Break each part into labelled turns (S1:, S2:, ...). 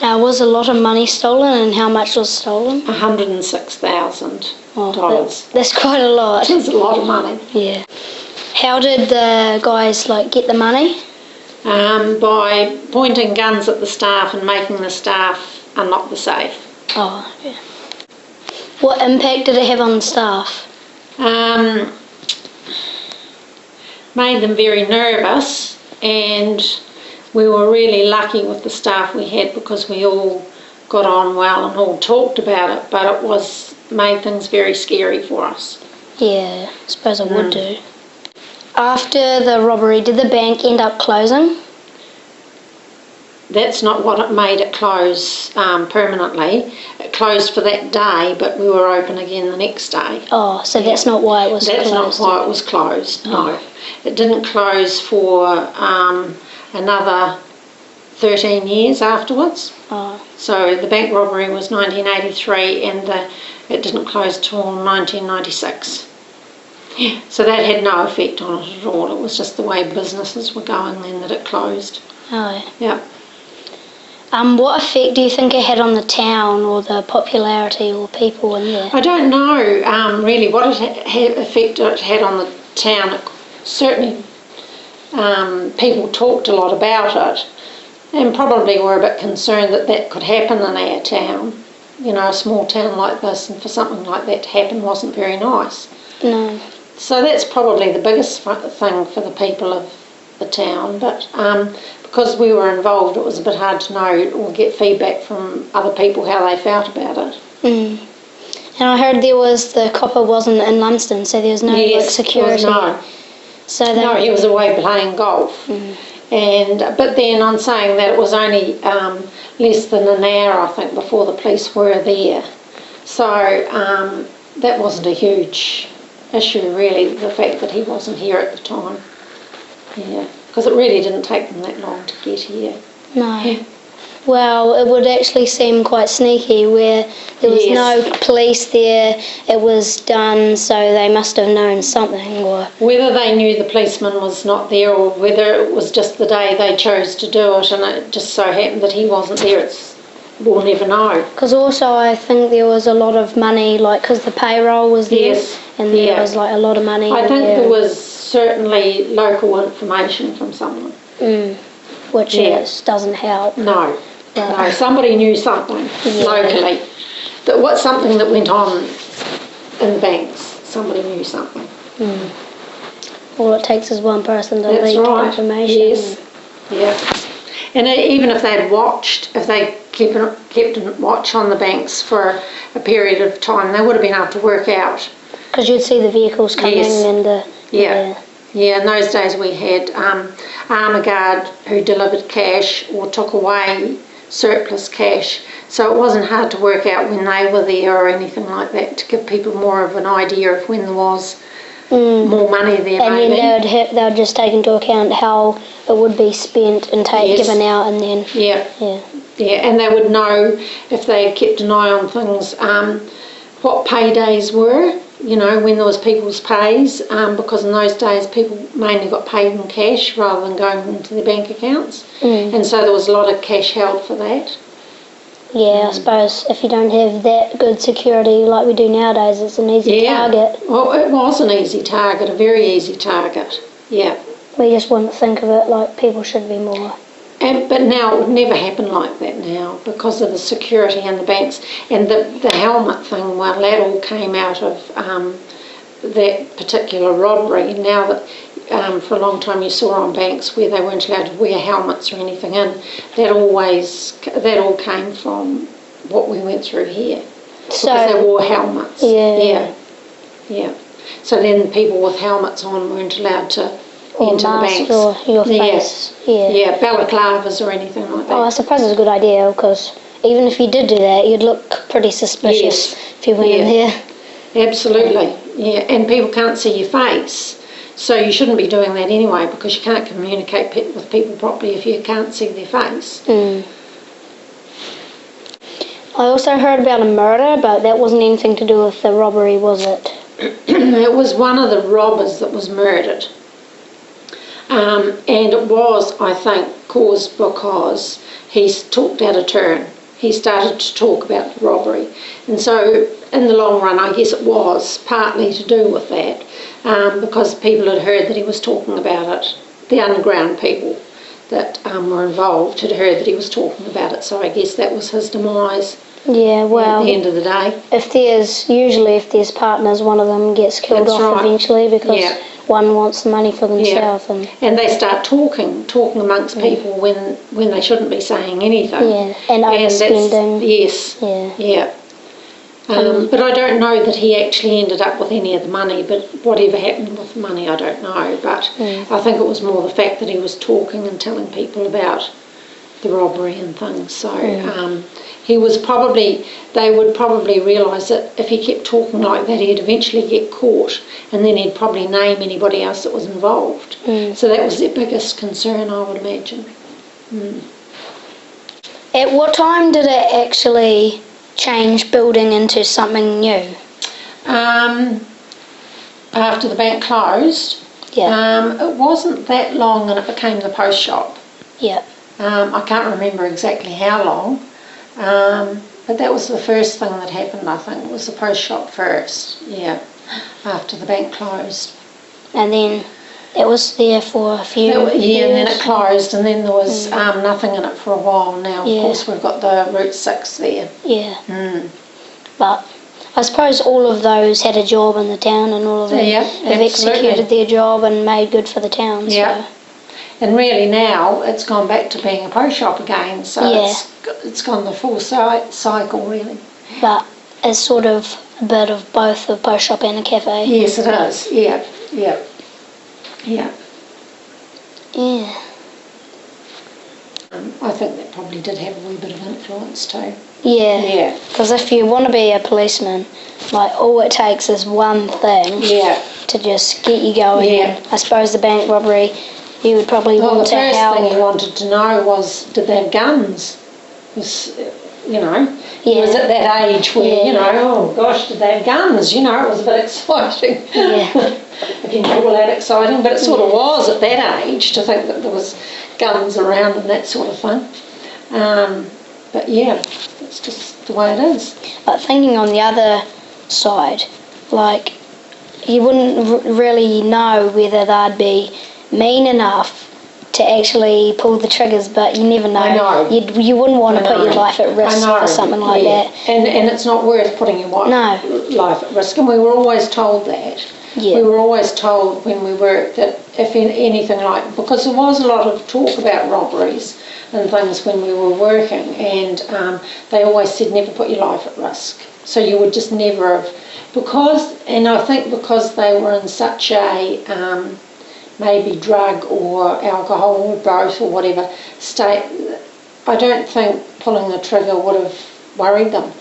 S1: Was a lot of money stolen, and how much was stolen?
S2: $106,000.
S1: That's quite a lot.
S2: It's a lot of money.
S1: Yeah. How did the guys get the money?
S2: By pointing guns at the staff and making the staff unlock the safe.
S1: Oh, yeah. What impact did it have on the staff?
S2: Made them very nervous, and we were really lucky with the staff we had because we all got on well and all talked about it, but it made things very scary for us.
S1: Yeah, I suppose it would do. After the robbery, did the bank end up closing?
S2: That's not what it made it close permanently. It closed for that day, but we were open again the next day.
S1: Oh, so that's not why it was closed?
S2: That's not why it was closed, no. It didn't close for another 13 years afterwards.
S1: Oh.
S2: So the bank robbery was 1983 and it didn't close till 1996. Yeah. So that had no effect on it at all. It was just the way businesses were going then that it closed.
S1: Oh.
S2: Yeah.
S1: What effect do you think it had on the town or the popularity or people in there?
S2: I don't know really what effect it had on the town. Certainly people talked a lot about it and probably were a bit concerned that could happen in our town. You know, a small town like this, and for something like that to happen wasn't very nice.
S1: No.
S2: So that's probably the biggest thing for the people of the town, but because we were involved, it was a bit hard to know or get feedback from other people how they felt about it.
S1: Mm. And I heard the copper wasn't in Lumsden, so there was no security.
S2: No. No, he was away playing golf.
S1: Mm.
S2: But then on saying that, it was only less than an hour, I think, before the police were there. So that wasn't a huge issue, really, the fact that he wasn't here at the time. Yeah, because it really didn't take them that long to get here.
S1: No. Yeah. Well, it would actually seem quite sneaky where there was no police there, it was done, so they must have known something. Or
S2: whether they knew the policeman was not there or whether it was just the day they chose to do it and it just so happened that he wasn't there, we'll never know.
S1: Because also I think there was a lot of money, because the payroll was there, and there was a lot of money.
S2: I think there was certainly local information from someone.
S1: Which doesn't help.
S2: No. No, somebody knew something locally. Something that went on in the banks. Somebody knew something.
S1: All it takes is one person to leak information.
S2: Yes. Yeah. And even if they'd watched, if they kept a watch on the banks for a period of time, they would have been able to work out.
S1: Because you'd see the vehicles coming and
S2: Yeah, in those days we had armour guard who delivered cash or took away surplus cash, so it wasn't hard to work out when they were there or anything like that to give people more of an idea of when there was more money there.
S1: And then they would just take into account how it would be spent and given out, and then and they would know if they had kept an eye on things what paydays were, you know, when there was people's pays, because in those days people mainly got paid in cash rather than going into their bank accounts, and so there was a lot of cash held for that. Yeah, I suppose if you don't have that good security like we do nowadays, it's an easy target.
S2: Well, it was an easy target, a very easy target, yeah.
S1: We just wouldn't think of it like people should be more.
S2: But now it would never happen like that now because of the security and the banks and the helmet thing. Well, that all came out of that particular robbery. And now that for a long time you saw on banks where they weren't allowed to wear helmets or anything in, that all came from what we went through here. Because they wore helmets. Yeah. So then people with helmets on weren't allowed to into the banks.
S1: Or your face.
S2: Yeah, balaclavas or anything like that.
S1: Oh, I suppose it's a good idea because even if you did do that, you'd look pretty suspicious if you went in there.
S2: Absolutely, and people can't see your face. So you shouldn't be doing that anyway because you can't communicate with people properly if you can't see their face.
S1: I also heard about a murder, but that wasn't anything to do with the robbery, was it?
S2: It was one of the robbers that was murdered. And it was, I think, caused because he talked out of turn. he started to talk about the robbery. And so in the long run, I guess it was partly to do with that, because people had heard that he was talking about it. The underground people that were involved had heard that he was talking about it, so I guess that was his demise.
S1: Yeah, well,
S2: at the end of the day.
S1: If there's partners, one of them gets killed off eventually because one wants the money for themselves.
S2: And they start talking amongst people when they shouldn't be saying anything.
S1: Yeah, and overspending.
S2: Yes. Yeah. But I don't know that he actually ended up with any of the money, but whatever happened with the money, I don't know. But I think it was more the fact that he was talking and telling people about the robbery and things. So they would probably realise that if he kept talking like that, he'd eventually get caught, and then he'd probably name anybody else that was involved. So that was their biggest concern, I would imagine.
S1: At what time did it actually change building into something new?
S2: After the bank closed.
S1: Yeah.
S2: It wasn't that long and it became the post shop.
S1: Yeah.
S2: I can't remember exactly how long, but that was the first thing that happened, I think. It was the post shop first, after the bank closed.
S1: And then it was there for a few years?
S2: Yeah, and then it closed, and then there was nothing in it for a while. Now, of course, we've got the Route 6 there.
S1: Yeah. But I suppose all of those had a job in the town, and all of them have executed their job and made good for the town.
S2: Yeah. So. And really now it's gone back to being a post shop again, so it's gone the full cycle really.
S1: But it's sort of a bit of both a post shop and a cafe.
S2: Yes, it is. Yeah. I think that probably did have a wee bit of influence too.
S1: Yeah. Because if you want to be a policeman, like all it takes is one thing to just get you going.
S2: Yeah.
S1: I suppose the bank robbery, you would probably want to help.
S2: The first thing he wanted to know was, did they have guns? Was, he was at that age where, oh gosh, did they have guns? It was a bit exciting.
S1: Yeah.
S2: If you call that exciting, but it sort of was at that age to think that there was guns around and that sort of thing. But yeah, it's just the way it is.
S1: But thinking on the other side, like, you wouldn't really know whether they'd be mean enough to actually pull the triggers, but you never know.
S2: I know.
S1: You wouldn't want to put your life at risk for something like that.
S2: And it's not worth putting your life at risk, and we were always told that.
S1: Yeah.
S2: We were always told when we worked that if anything because there was a lot of talk about robberies and things when we were working, and they always said never put your life at risk. So you would just never have, and I think because they were in such a maybe drug or alcohol or both or whatever state, I don't think pulling the trigger would have worried them.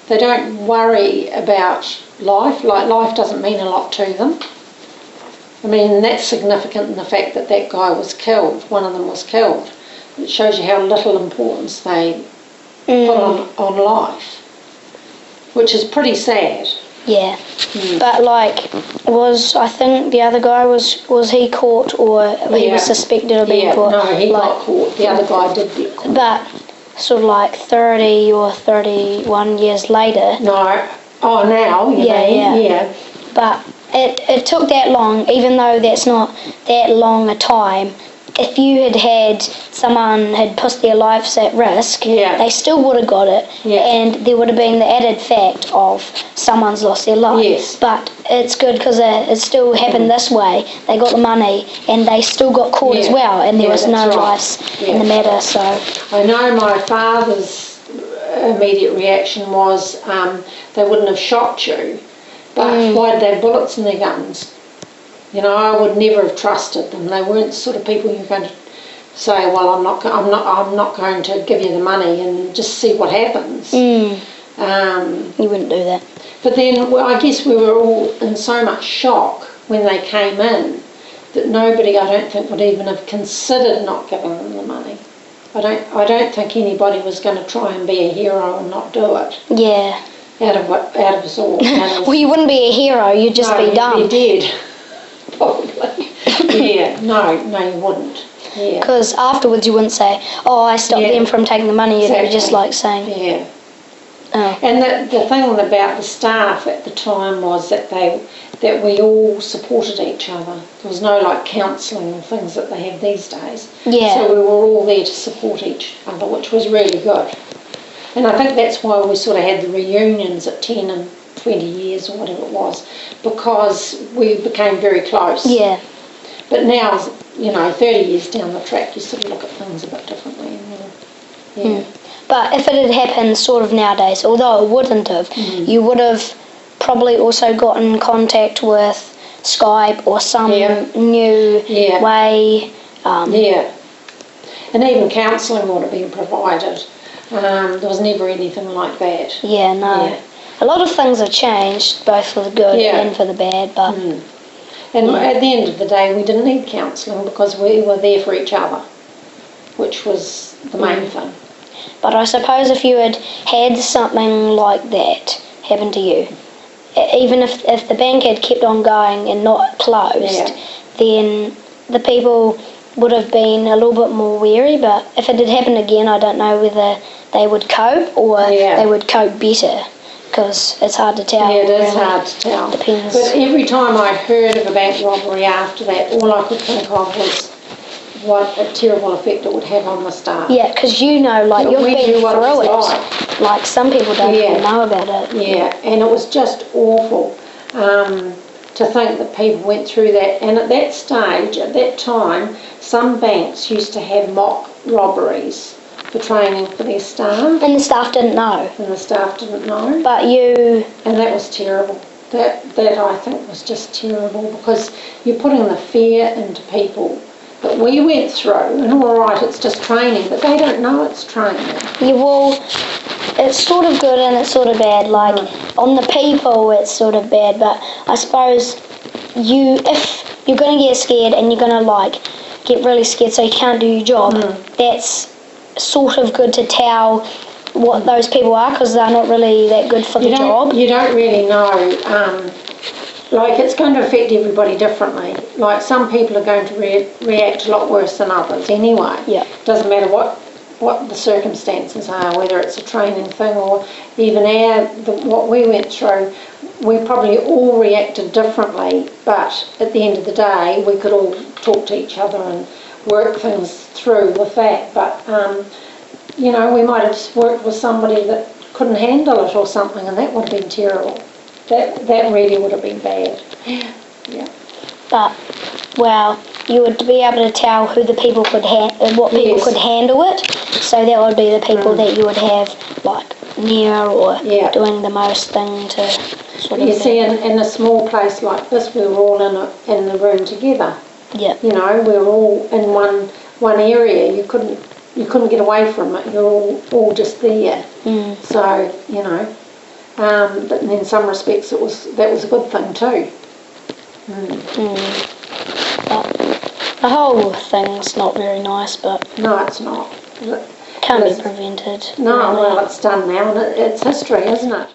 S2: They don't worry about life, like life doesn't mean a lot to them. I mean, that's significant in the fact that guy was killed, one of them was killed. It shows you how little importance they put on life, which is pretty sad.
S1: Yeah. But I think the other guy, was he caught, or he was suspected of being caught?
S2: No, he got caught. The other guy did get caught.
S1: But sort of 30 or 31 years later.
S2: No. Oh, now, you mean? Yeah.
S1: But it took that long, even though that's not that long a time. If you had someone had put their lives at risk, they still would have got it, and there would have been the added fact of someone's lost their life.
S2: Yes.
S1: But it's good because it still happened this way. They got the money, and they still got caught as well, and there was no lives in the matter. So
S2: I know my father's immediate reaction was they wouldn't have shot you, but why did they have bullets in their guns? I would never have trusted them. They weren't the sort of people you're going to say, well, I'm not going to give you the money and just see what happens. You
S1: wouldn't do that.
S2: But then, I guess we were all in so much shock when they came in that nobody, I don't think, would even have considered not giving them the money. I don't think anybody was going to try and be a hero and not do it.
S1: Yeah.
S2: Out of us all.
S1: Well, you wouldn't be a hero. You'd just be dumb.
S2: You'd be dead. Probably. No, you wouldn't.
S1: Because afterwards you wouldn't say, oh, I stopped them from taking the money. You'd be just like saying...
S2: Yeah.
S1: Oh.
S2: And the thing about the staff at the time was that we all supported each other. There was no like counselling and things that they have these days.
S1: Yeah.
S2: So we were all there to support each other, which was really good. And I think that's why we sort of had the reunions at 10 and 20 years or whatever it was, because we became very close.
S1: Yeah.
S2: But now, 30 years down the track, you sort of look at things a bit differently.
S1: But if it had happened sort of nowadays, although it wouldn't have, you would have probably also got in contact with Skype or some new way.
S2: And even counselling would have been provided. There was never anything like that.
S1: Yeah, no. Yeah. A lot of things have changed, both for the good and for the bad, but...
S2: And at the end of the day, we didn't need counselling because we were there for each other, which was the main thing.
S1: But I suppose if you had something like that happen to you, even if the bank had kept on going and not closed, then the people would have been a little bit more wary. But if it had happened again, I don't know whether they would cope or they would cope better, because it's hard to tell.
S2: Yeah, it is hard to tell.
S1: Depends.
S2: But every time I heard of a bank robbery after that, all I could think of was what a terrible effect it would have on the staff.
S1: Yeah, because you've been through it. Like some people don't even know about it.
S2: Yeah, and it was just awful to think that people went through that. And at that stage, at that time, some banks used to have mock robberies for training for their staff.
S1: And the staff didn't know.
S2: But and that was terrible. That I think was just terrible, because you're putting the fear into people that we went through, and all right, it's just training, but they don't know it's training. Yeah, well,
S1: it's sort of good and it's sort of bad. Like, on the people, it's sort of bad, but I suppose if you're going to get scared and you're going to, get really scared so you can't do your job, that's sort of good to tell what those people are, because they're not really that good for the job.
S2: You don't really know. It's going to affect everybody differently. Like, some people are going to react a lot worse than others anyway.
S1: Yeah.
S2: Doesn't matter what the circumstances are, whether it's a training thing or even what we went through. We probably all reacted differently, but at the end of the day, we could all talk to each other and work things through with that. But, we might have just worked with somebody that couldn't handle it or something, and that would have been terrible. That really would have been bad. Yeah.
S1: But, well, you would be able to tell who the people could what people could handle it. So that would be the people that you would have near or doing the most thing to sort of.
S2: You see, in a small place like this, we were all in the room together.
S1: Yeah.
S2: We were all in one area. You couldn't get away from it. You're all just there. So but in some respects that was a good thing too.
S1: But the whole thing's not very nice, but...
S2: No, it's not.
S1: Can't be prevented.
S2: No, really. Well, it's done now, and it's history, isn't it?